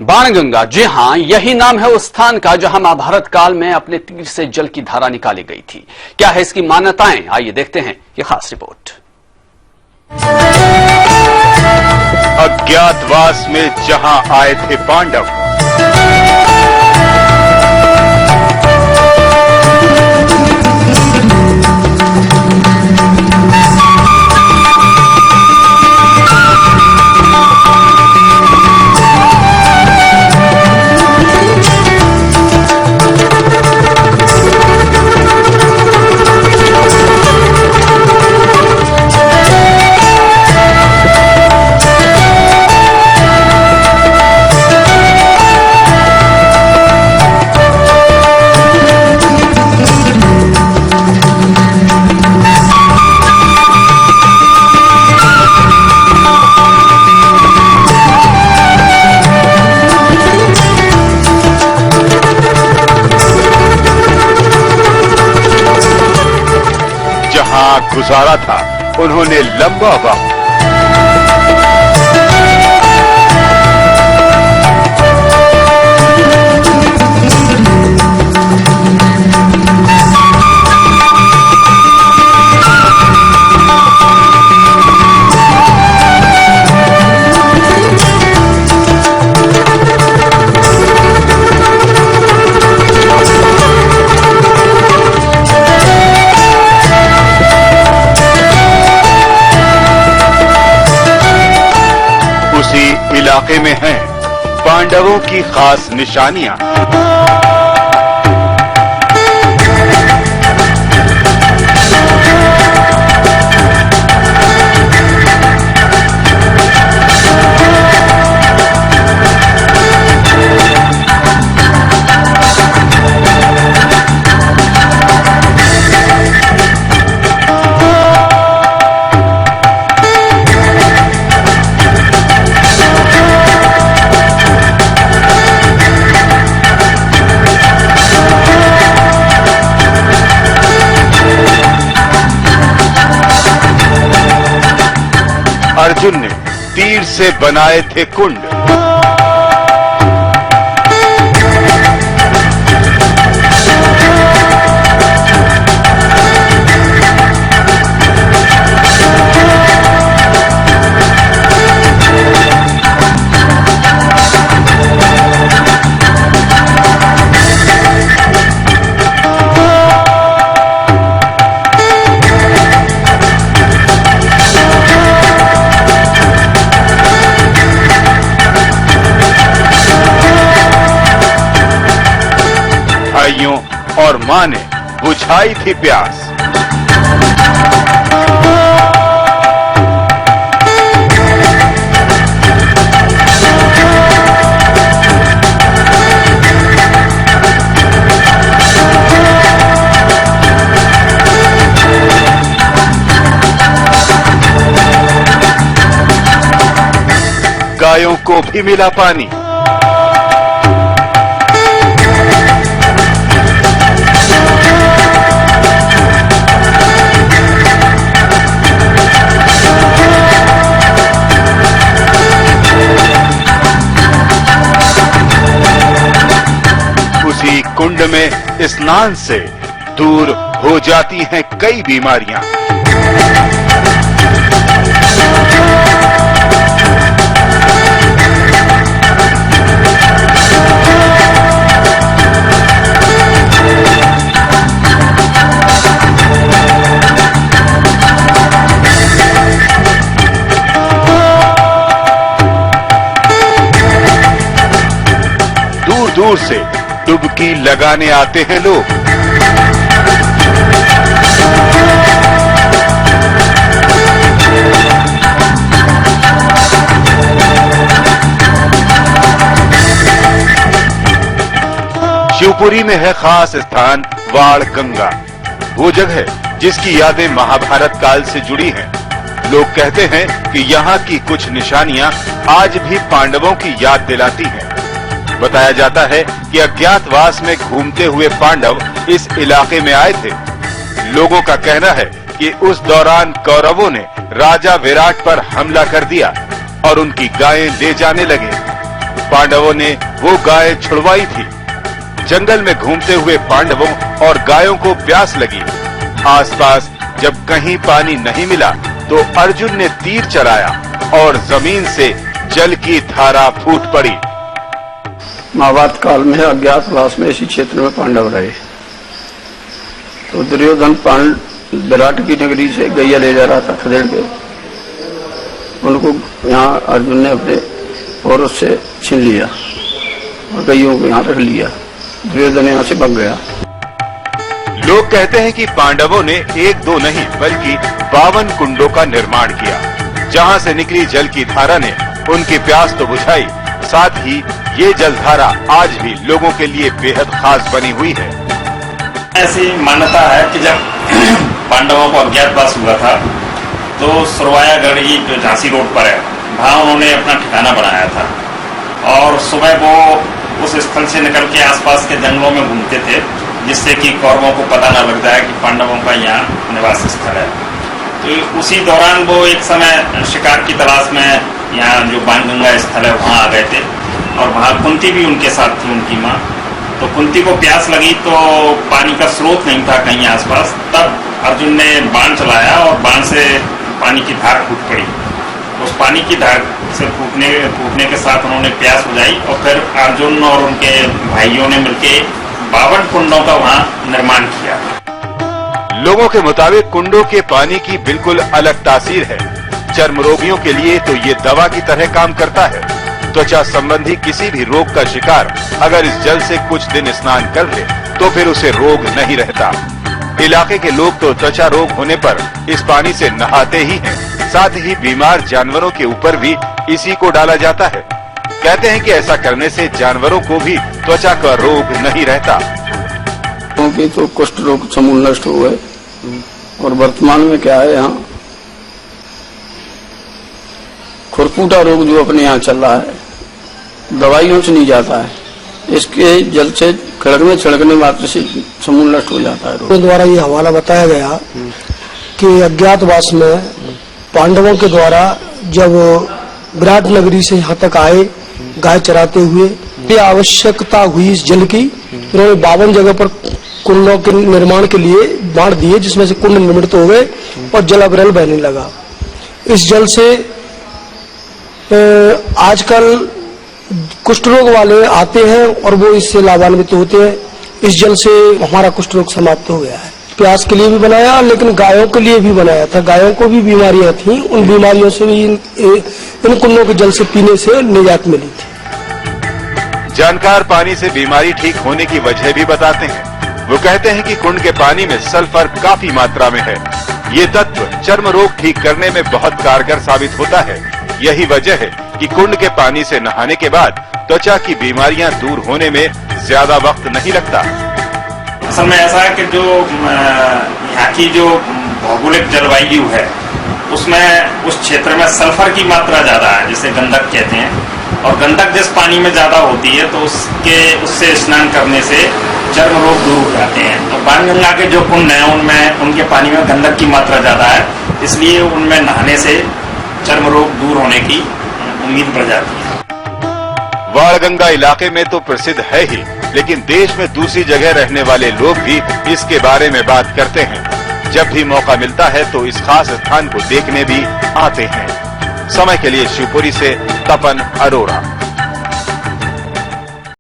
बाणगंगा, जी हां, यही नाम है उस स्थान का जहां महाभारत काल में अपने तीर से जल की धारा निकाली गई थी। क्या है इसकी मान्यताएं, आइए देखते हैं ये खास रिपोर्ट। अज्ञातवास में जहां आए थे पांडव, गुजारा था उन्होंने लंबा वक्त। इलाके में हैं पांडवों की खास निशानियां। अर्जुन ने तीर से बनाए थे कुंड। भाइयों और मां ने बुझाई थी प्यास। गायों को भी मिला पानी। उसी कुंड में स्नान से दूर हो जाती हैं कई बीमारियां। दूर दूर से डुबकी लगाने आते हैं लोग। शिवपुरी में है खास स्थान बाणगंगा, वो जगह जिसकी यादें महाभारत काल से जुड़ी हैं। लोग कहते हैं कि यहाँ की कुछ निशानियां आज भी पांडवों की याद दिलाती हैं। बताया जाता है कि अज्ञातवास में घूमते हुए पांडव इस इलाके में आए थे। लोगों का कहना है कि उस दौरान कौरवों ने राजा विराट पर हमला कर दिया और उनकी गायें ले जाने लगे। पांडवों ने वो गाय छुड़वाई थी। जंगल में घूमते हुए पांडवों और गायों को प्यास लगी। आसपास जब कहीं पानी नहीं मिला तो अर्जुन ने तीर चलाया और जमीन से जल की धारा फूट पड़ी। महाभारत काल में अज्ञातवास में इसी क्षेत्र में पांडव रहे तो दुर्योधन विराट की नगरी से गैया ले जा रहा था खदेड़ के। उनको यहाँ अर्जुन ने अपने औरत से छीन लिया और गैयों को यहाँ रख लिया। दुर्योधन यहाँ से भाग गया। लोग कहते हैं कि पांडवों ने 1-2 नहीं बल्कि 52 कुंडों का निर्माण किया, जहां से निकली जल की धारा ने उनकी प्यास तो बुझाई, साथ ही ये जलधारा आज भी लोगों के लिए बेहद खास बनी हुई है। ऐसी मान्यता है कि जब पांडवों को अज्ञातवास हुआ था तो सुरवायागढ़ ये जो झांसी रोड पर है वहाँ उन्होंने अपना ठिकाना बनाया था और सुबह वो उस स्थल से निकल के आसपास के जंगलों में घूमते थे, जिससे कि कौरवों को पता न लगता है कि पांडवों का यहाँ निवास स्थल है। तो उसी दौरान वो एक समय शिकार की तलाश में यहाँ जो बाणगंगा स्थल है वहाँ आ गए थे और वहाँ कुंती भी उनके साथ थी, उनकी माँ। तो कुंती को प्यास लगी तो पानी का स्रोत नहीं था कहीं आसपास, तब अर्जुन ने बाण चलाया और बाण से पानी की धार फूट पड़ी। उस पानी की धार से फूटने के साथ उन्होंने प्यास बुझाई और फिर अर्जुन और उनके भाइयों ने मिलकर 52 कुंडों का वहाँ निर्माण किया। लोगों के मुताबिक कुंडों के पानी की बिल्कुल अलग तासीर है। चर्म रोगियों के लिए तो ये दवा की तरह काम करता है। त्वचा संबंधी किसी भी रोग का शिकार अगर इस जल से कुछ दिन स्नान कर ले तो फिर उसे रोग नहीं रहता। इलाके के लोग तो त्वचा रोग होने पर इस पानी से नहाते ही हैं। साथ ही बीमार जानवरों के ऊपर भी इसी को डाला जाता है। कहते हैं कि ऐसा करने से जानवरों को भी त्वचा का रोग नहीं रहता। क्योंकि तो कुष्ठ रोग समूल नष्ट हो गए और वर्तमान में क्या है, यहाँ खुरकूटा रोग जो अपने यहाँ चल रहा है, दवाइयों से नहीं जाता है, इसके जल से छिड़कने मात्र से समूल नष्ट हो जाता है। रोग द्वारा ये हवाला बताया गया कि अज्ञातवास में पांडवों के द्वारा जब विराट नगरी से यहाँ तक आए गाय चराते हुए, ये आवश्यकता हुई इस जल की, उन्होंने 52 जगह पर कुंडों के निर्माण के लिए बांट दिए, जिसमें से कुंड निर्मित हो गए और जल अविरल बहने लगा। इस जल से आजकल कुष्ठ रोग वाले आते हैं और वो इससे लाभान्वित होते हैं। इस जल से हमारा कुष्ठ रोग समाप्त हो गया है। प्यास के लिए भी बनाया, लेकिन गायों के लिए भी बनाया था। गायों को भी बीमारियां थी, उन बीमारियों से भी इन कुंडों के जल से पीने से निजात मिली थी। जानकार पानी से बीमारी ठीक होने की वजह भी बताते हैं। वो कहते हैं कि कुंड के पानी में सल्फर काफी मात्रा में है। ये तत्व चर्म रोग ठीक करने में बहुत कारगर साबित होता है। यही वजह है कि कुंड के पानी से नहाने के बाद त्वचा की बीमारियां दूर होने में ज्यादा वक्त नहीं लगता। असल में ऐसा है कि जो यहाँ की जो भौगोलिक जलवायु है उसमें उस क्षेत्र में सल्फर की मात्रा ज्यादा है, जिसे गंधक कहते हैं, और गंधक जिस पानी में ज्यादा होती है तो उससे स्नान करने से चर्म रोग दूर हो जाते हैं। तो बाणगंगा के जो कुंड हैं उनमें उनके पानी में गंधक की मात्रा ज्यादा है, इसलिए उनमें नहाने से चर्म रोग दूर होने की उम्मीद बढ़ जाती है। वाणगंगा इलाके में तो प्रसिद्ध है ही, लेकिन देश में दूसरी जगह रहने वाले लोग भी इसके बारे में बात करते हैं। जब भी मौका मिलता है तो इस खास स्थान को देखने भी आते हैं। समय के लिए शिवपुरी से तपन अरोड़ा।